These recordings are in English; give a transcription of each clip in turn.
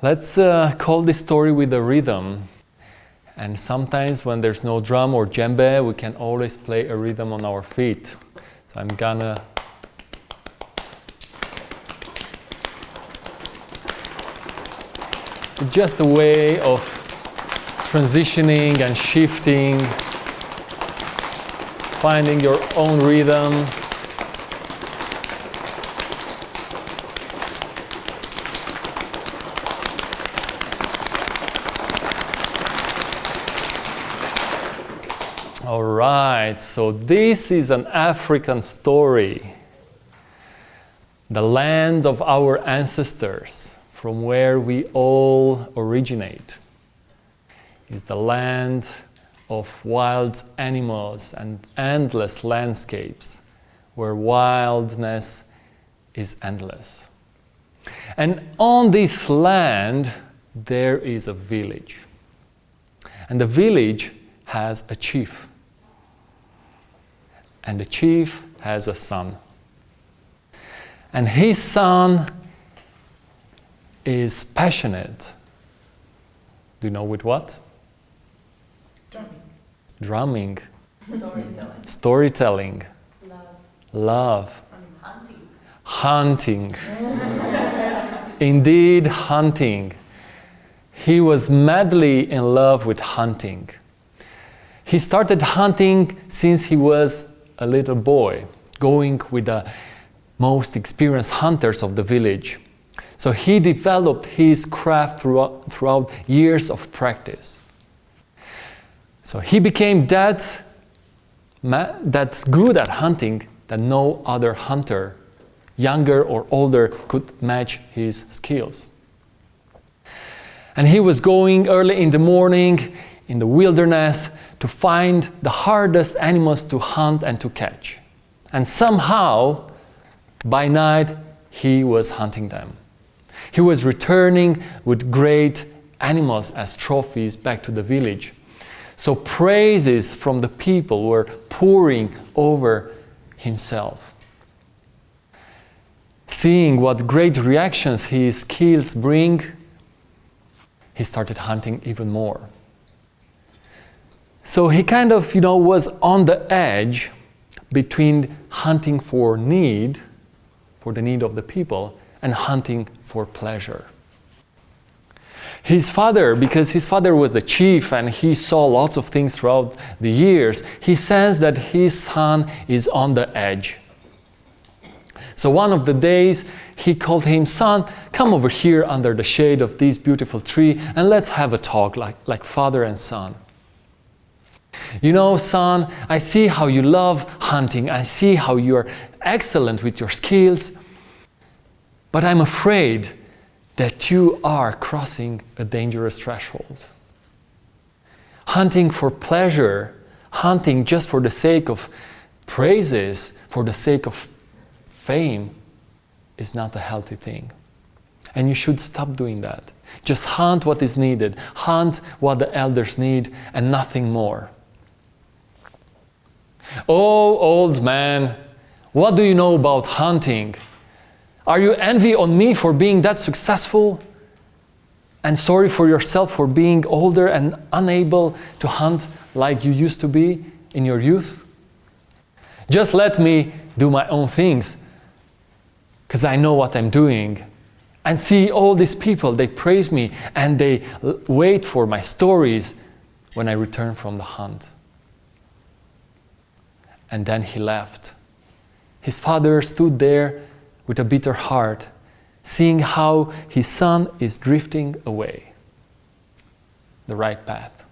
Let's call this story with a rhythm. And sometimes when there's no drum or djembe, we can always play a rhythm on our feet. So I'm gonna just a way of transitioning and shifting, finding your own rhythm. All right, so this is an African story. The land of our ancestors, from where we all originate, is the land of wild animals and endless landscapes, where wildness is endless. And on this land, there is a village. And the village has a chief. And the chief has a son. And his son is passionate. Do you know with what? Drumming. Storytelling. Love. Hunting. Indeed, hunting. He was madly in love with hunting. He started hunting since he was a little boy, going with the most experienced hunters of the village. So he developed his craft throughout years of practice. So he became that's good at hunting that no other hunter, younger or older, could match his skills. And he was going early in the morning in the wilderness to find the hardest animals to hunt and to catch. And somehow, by night, he was hunting them. He was returning with great animals as trophies back to the village. So praises from the people were pouring over himself. Seeing what great reactions his skills bring, he started hunting even more. So he kind of, was on the edge between hunting for the need of the people, and hunting for pleasure. His father, because his father was the chief and he saw lots of things throughout the years, he sensed that his son is on the edge. So one of the days, he called him, "Son, come over here under the shade of this beautiful tree and let's have a talk like father and son. Son, I see how you love hunting. I see how you're excellent with your skills. But I'm afraid that you are crossing a dangerous threshold. Hunting for pleasure, hunting just for the sake of praises, for the sake of fame, is not a healthy thing. And you should stop doing that. Just hunt what is needed. Hunt what the elders need and nothing more." "Oh, old man, what do you know about hunting? Are you envy on me for being that successful? And sorry for yourself for being older and unable to hunt like you used to be in your youth? Just let me do my own things, because I know what I'm doing. And see all these people, they praise me and they wait for my stories when I return from the hunt." And then he left. His father stood there with a bitter heart, seeing how his son is drifting away the right path.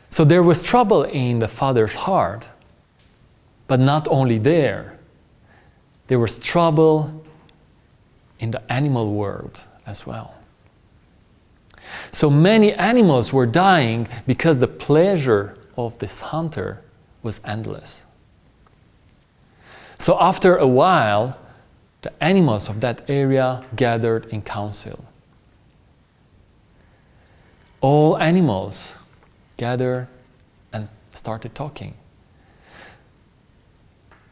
So there was trouble in the father's heart, but not only there. There was trouble in the animal world as well. So many animals were dying because the pleasure of this hunter was endless. So after a while, the animals of that area gathered in council. All animals gathered and started talking.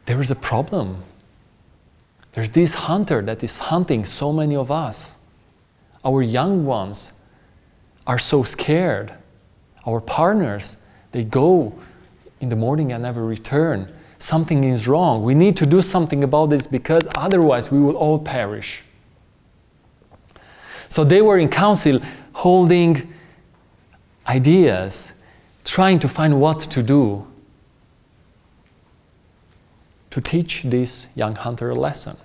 There is a problem. There's this hunter that is hunting so many of us. Our young ones are so scared. Our partners, they go in the morning and never return. Something is wrong. We need to do something about this because otherwise we will all perish. So they were in council holding ideas, trying to find what to do to teach this young hunter a lesson.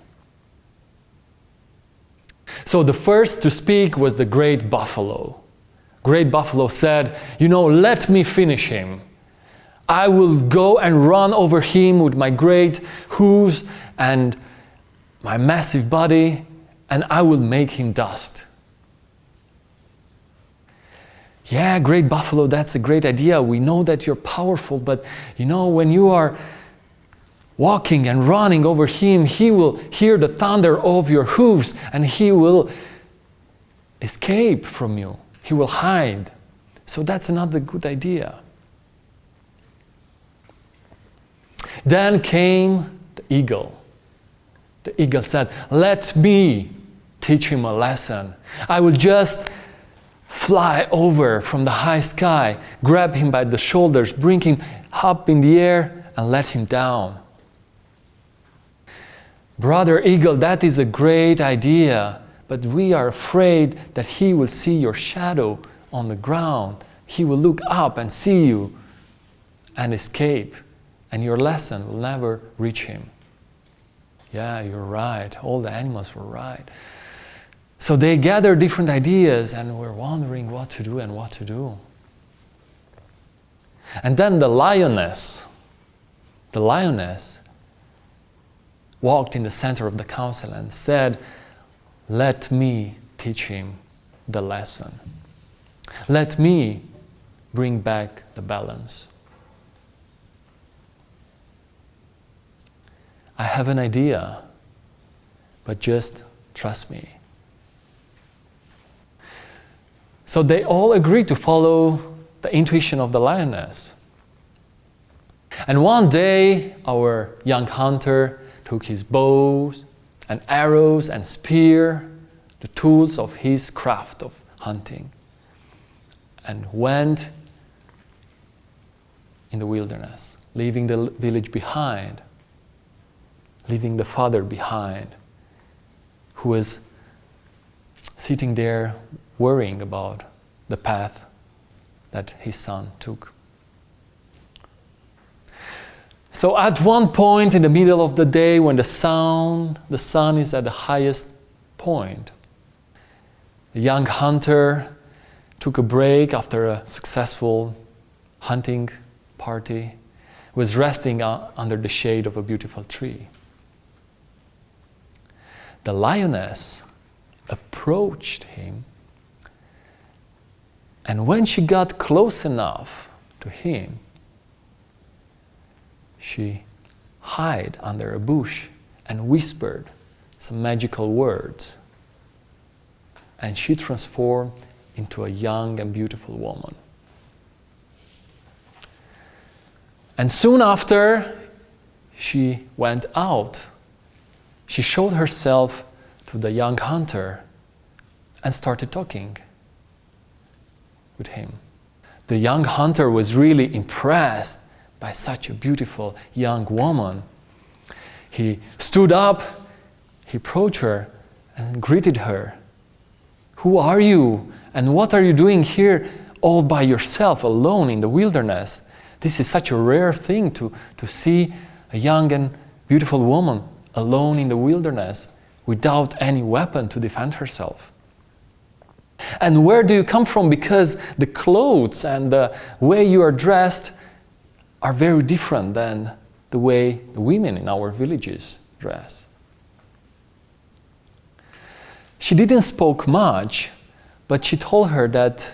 So the first to speak was the great buffalo. Great buffalo said, let me finish him. I will go and run over him with my great hooves and my massive body, and I will make him dust. Yeah, great buffalo, that's a great idea. We know that you're powerful, but when you are walking and running over him, he will hear the thunder of your hooves and he will escape from you. He will hide. So that's not a good idea. Then came the eagle. The eagle said, let me teach him a lesson. I will just fly over from the high sky, grab him by the shoulders, bring him up in the air, and let him down. Brother eagle, that is a great idea, but we are afraid that he will see your shadow on the ground. He will look up and see you and escape, and your lesson will never reach him. Yeah, you're right. All the animals were right. So they gathered different ideas and were wondering what to do and what to do. And then the lioness walked in the center of the council and said, let me teach him the lesson. Let me bring back the balance. I have an idea, but just trust me. So they all agreed to follow the intuition of the lioness. And one day, our young hunter took his bows and arrows and spear, the tools of his craft of hunting, and went in the wilderness, leaving the village behind, leaving the father behind, who was sitting there worrying about the path that his son took. So at one point in the middle of the day, when the sun is at the highest point, the young hunter took a break after a successful hunting party, was resting under the shade of a beautiful tree. The lioness approached him, and when she got close enough to him, she hid under a bush and whispered some magical words, and she transformed into a young and beautiful woman. And soon after, she went out. She showed herself to the young hunter and started talking with him. The young hunter was really impressed by such a beautiful young woman. He stood up, he approached her and greeted her. Who are you? And what are you doing here all by yourself, alone in the wilderness? This is such a rare thing to see a young and beautiful woman alone in the wilderness without any weapon to defend herself. And where do you come from? Because the clothes and the way you are dressed are very different than the way the women in our villages dress. She didn't speak much, but she told her that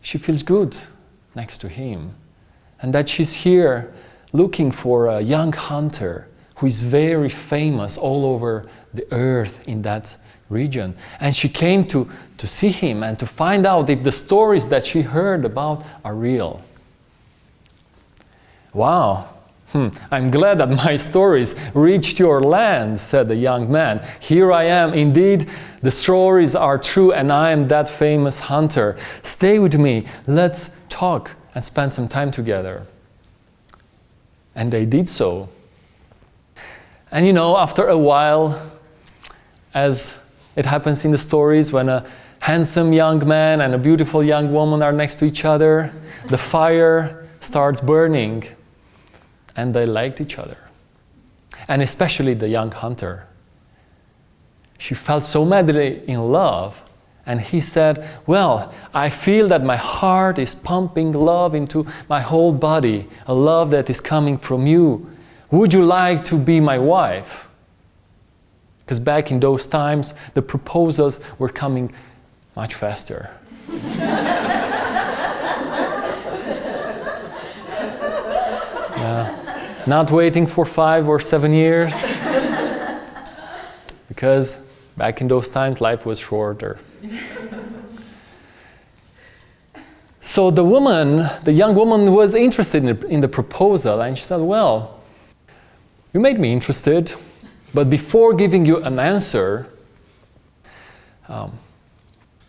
she feels good next to him, and that she's here looking for a young hunter who is very famous all over the earth in that region. And she came to see him and to find out if the stories that she heard about are real. Wow, I'm glad that my stories reached your land, said the young man. Here I am. Indeed, the stories are true, and I am that famous hunter. Stay with me. Let's talk and spend some time together. And they did so. And you know, after a while, as it happens in the stories, when a handsome young man and a beautiful young woman are next to each other, the fire starts burning. And they liked each other. And especially the young hunter. She felt so madly in love. And he said, well, I feel that my heart is pumping love into my whole body. A love that is coming from you. Would you like to be my wife? Because back in those times, the proposals were coming much faster. Yeah. Not waiting for 5 or 7 years, because back in those times life was shorter. So the young woman was interested in the proposal, and she said, well, you made me interested, but before giving you an answer,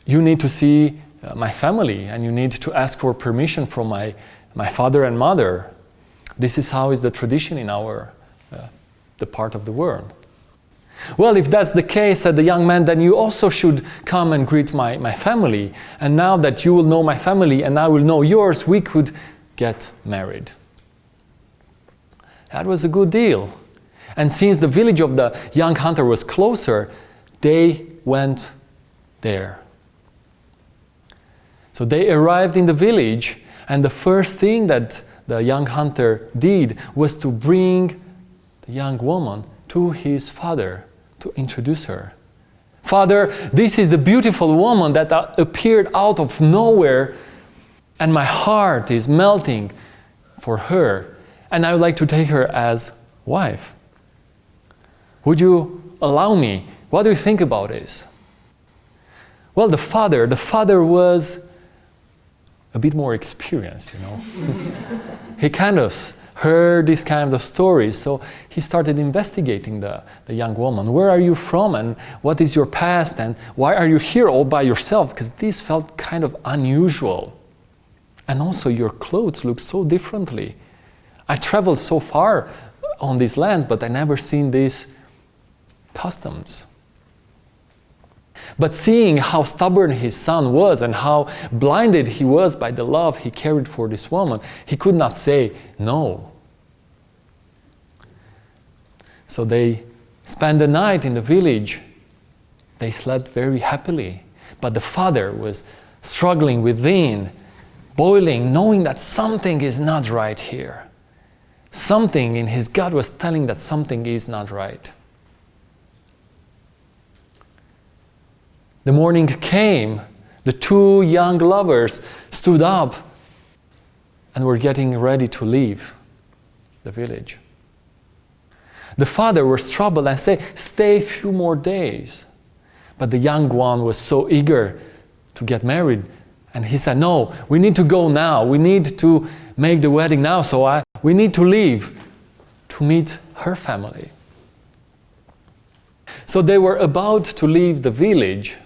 you need to see my family, and you need to ask for permission from my father and mother. This is how is the tradition in the part of the world. Well, if that's the case, said the young man, then you also should come and greet my family. And now that you will know my family and I will know yours, we could get married. That was a good deal. And since the village of the young hunter was closer, they went there. So they arrived in the village, and the first thing that the young hunter did was to bring the young woman to his father to introduce her. Father, this is the beautiful woman that appeared out of nowhere, and my heart is melting for her, and I would like to take her as wife. Would you allow me? What do you think about this? Well, the father was a bit more experienced, you know. He kind of heard these kind of stories, so he started investigating the young woman. Where are you from, and what is your past, and why are you here all by yourself? Because this felt kind of unusual. And also your clothes look so differently. I traveled so far on these lands, but I never seen these customs. But seeing how stubborn his son was and how blinded he was by the love he carried for this woman, he could not say no. So they spent the night in the village. They slept very happily. But the father was struggling within, boiling, knowing that something is not right here. Something in his gut was telling that something is not right. The morning came. The two young lovers stood up and were getting ready to leave the village. The father was troubled and said, stay a few more days. But the young one was so eager to get married, and he said, no, we need to go now. We need to make the wedding now, so we need to leave to meet her family. So they were about to leave the village.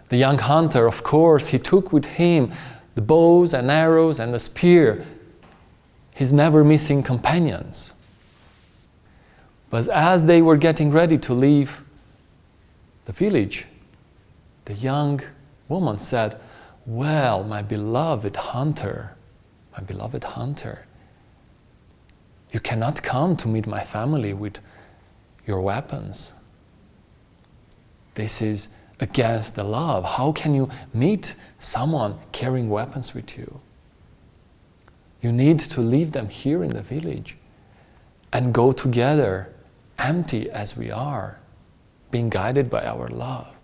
The young hunter, of course, he took with him the bows and arrows and the spear, his never-missing companions. But as they were getting ready to leave the village, the young woman said, well, my beloved hunter, you cannot come to meet my family with your weapons. This is against the law. How can you meet someone carrying weapons with you? You need to leave them here in the village and go together, empty as we are, being guided by our love.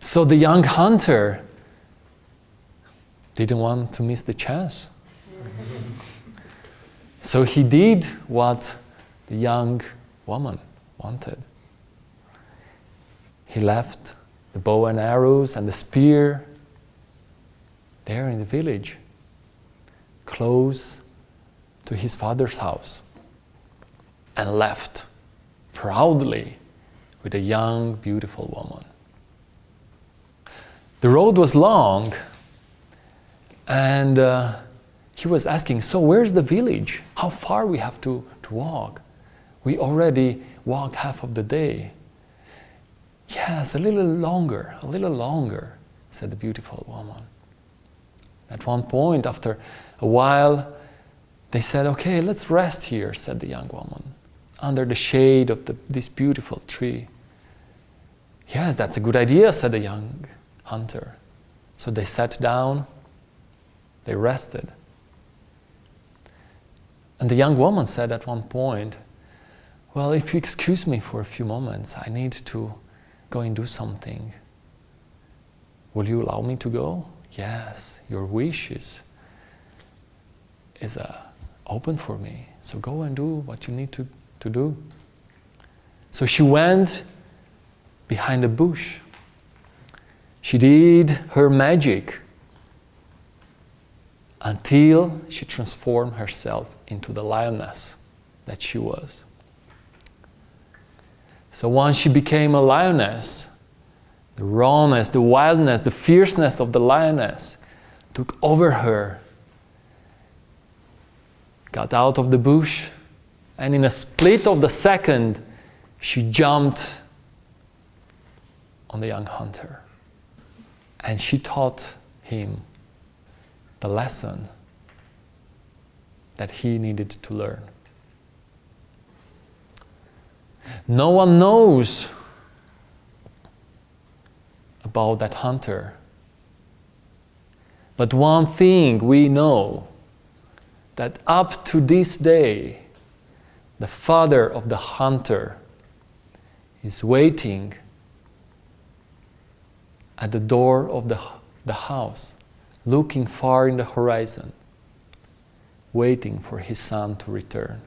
So the young hunter didn't want to miss the chance. So he did what the young woman wanted. He left the bow and arrows and the spear there in the village, close to his father's house and left proudly with a young, beautiful woman. The road was long, and he was asking, so where's the village? How far we have to walk? We already walked half of the day. Yes, a little longer, said the beautiful woman. At one point, after a while, they said, okay, let's rest here, said the young woman, under the shade of this beautiful tree. Yes, that's a good idea, said the young hunter. So they sat down, they rested. And the young woman said at one point, well, if you excuse me for a few moments, I need to go and do something. Will you allow me to go? Yes, your wish is open for me. So go and do what you need to do. So she went behind a bush. She did her magic until she transformed herself into the lioness that she was. So once she became a lioness, the rawness, the wildness, the fierceness of the lioness took over her, got out of the bush, and in a split of the second, she jumped on the young hunter. And she taught him the lesson that he needed to learn. No one knows about that hunter. But one thing we know, that up to this day, the father of the hunter is waiting at the door of the house, looking far in the horizon, waiting for his son to return.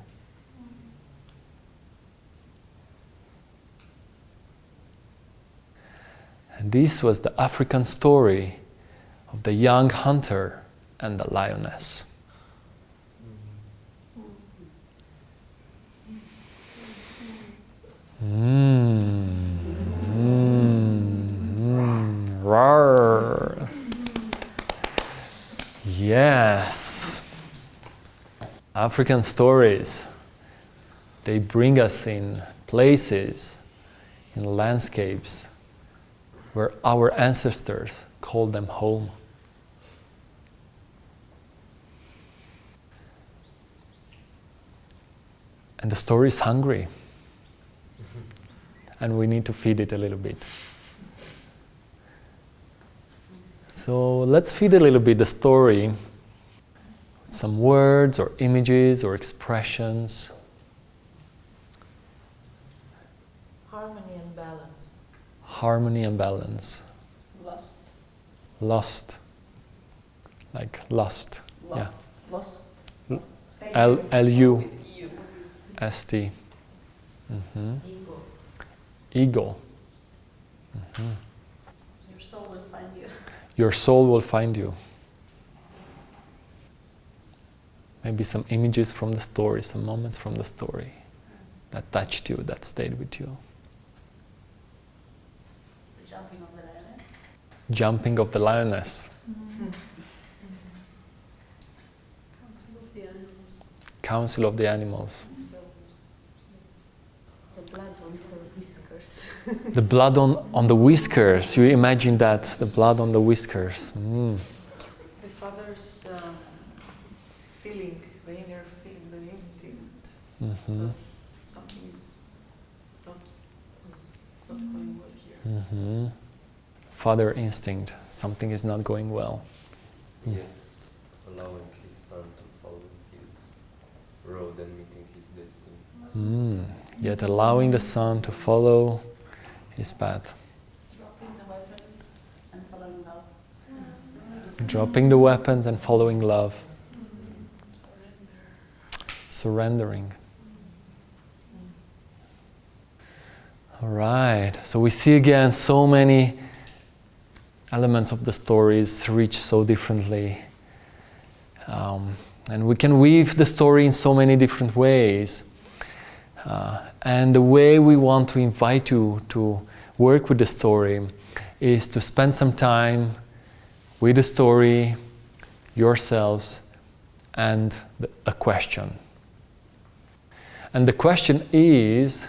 And this was the African story of the young hunter and the lioness. Roar. Yes. African stories, they bring us in places, in landscapes where our ancestors called them home. And the story is hungry. And we need to feed it a little bit. So let's feed a little bit the story with some words or images or expressions. Harmony and balance. Harmony and balance. Lust. Lust. Like lust. Lust. Yeah. Lust. L-U-S-T. Mm-hmm. Ego. Ego. Mm-hmm. Your soul will find you. Your soul will find you. Maybe some images from the story, some moments from the story that touched you, that stayed with you. The jumping of the lioness. Jumping of the lioness. Mm-hmm. Council of the animals. Council of the animals. The blood on her whiskers. The blood on the whiskers. You imagine that, the blood on the whiskers. Mm. The father's feeling, the inner feeling, the instinct Mm-hmm. that something is not going well here. Mm-hmm. Father instinct, something is not going well. Yes, allowing his son to follow his road and meeting his destiny. Yet allowing the son to follow his path. Dropping the weapons and following love. Dropping the weapons and following love. Surrendering. All right, so we see again so many elements of the stories reach so differently. And we can weave the story in so many different ways. And the way we want to invite you to work with the story is to spend some time with the story, yourselves, and a question. And the question is,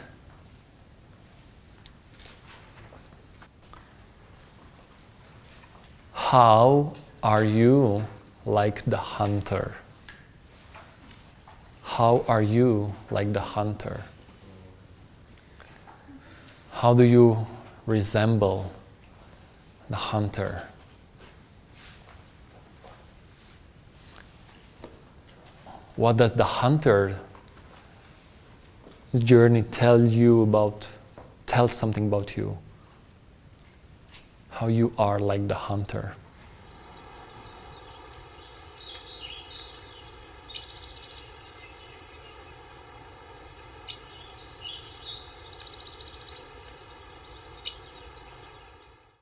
how are you like the hunter? How are you like the hunter? How do you resemble the hunter? What does the hunter journey tell something about you? How you are like the hunter.